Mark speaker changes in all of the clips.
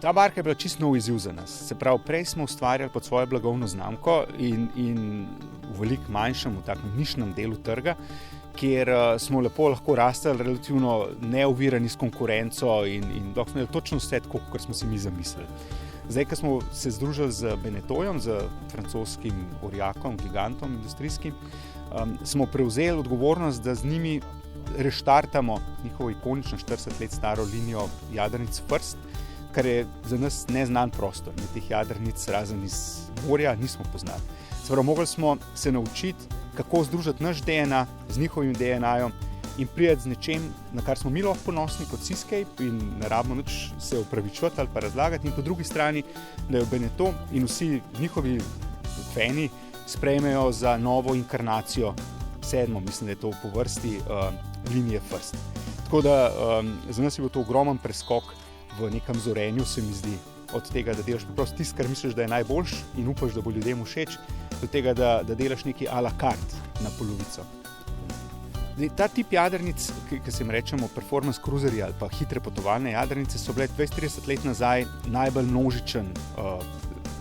Speaker 1: Ta barka je bila čisto nov izziv za nas. Se pravi, prej smo ustvarjali pod svojo blagovno znamko in v veliko manjšem, v takem nišnem delu trga, kjer smo lepo lahko rastali relativno neovirani s konkurenco in lahko smo imeli točno vse tako, kot smo si mi zamislili. Zdaj, ko smo se združili z Benettonom, z francoskim orjakom, gigantom industrijskim, smo prevzeli odgovornost, da z njimi reštartamo njihovo ikonično 40 let staro linijo jadrnic First, kar je za nas neznan prostor. Mi teh jadrnic razen iz morja nismo poznali. Se pravi, mogli smo se naučiti, kako združiti naš DNA z njihovim DNA-jem in priti z nečem, na kar smo mi lahko ponosni kot Seascape in ne rabimo nič se opravičevati ali pa razlagati. In po drugi strani, da jo Benetton in vsi njihovi fani sprejmejo za novo inkarnacijo, 7. mislim, da je to po vrsti, linije First. Tako da za nas je bil to ogromen preskok v nekem zorenju, se mi zdi, od tega, da delaš preprosto tisto, kar misliš, da je najboljš in upaš, da bo ljudem všeč, do tega, da delaš nekaj à la carte na polovico. Ta tip jadrnic, ki se jim rečemo performance cruiserji ali pa hitre potovalne jadrnice, so bile 20-30 let nazaj najbolj množičen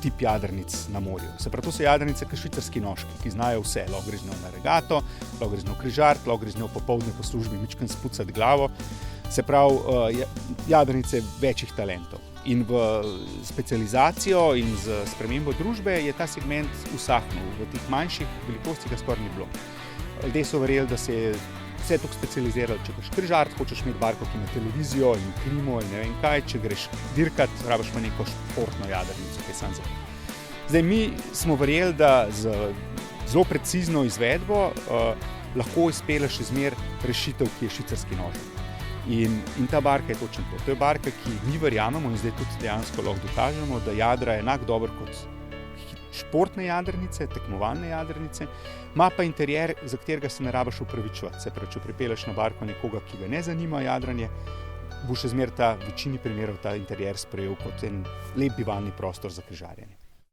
Speaker 1: tip jadrnic na morju. Se pravi, to so jadrnice kot švicarski nožki, ki znajo vse. Lahko greš z njo na regato, lahko greš z njo križart, lahko greš z njo popoldne po službi mičkeno spucati glavo. Se pravi, jadrnice večjih talentov. In v specializacijo in z spremembo družbe je ta segment usahnil. V teh manjših velikostih ga skoraj ni bilo. Ljudje so verjeli, da se je vse tako specializiralo. Če greš križart, hočeš imeti barko, ki ima televizijo in klimo in ne vem kaj. Če greš dirkat, rabiš pa neko športno jadrnico, ki je sam za. Zdaj, mi smo verjeli, da z zelo precizno izvedbo lahko izpeleš izmer rešitev, ki je švicarski nožek. In ta barka je točno to. To je barka, ki mi verjamemo in zdaj tudi dejansko lahko dokažemo, da jadra je enak dober kot športne jadrnice, tekmovalne jadrnice, ima pa interjer, za katerega se ne rabiš opravičevati. Se pravi, če pripelješ na barko nekoga, ki ga ne zanima jadranje, bo še zmeraj v večini primerov ta interjer sprejel kot en lep bivalni prostor za križarjenje.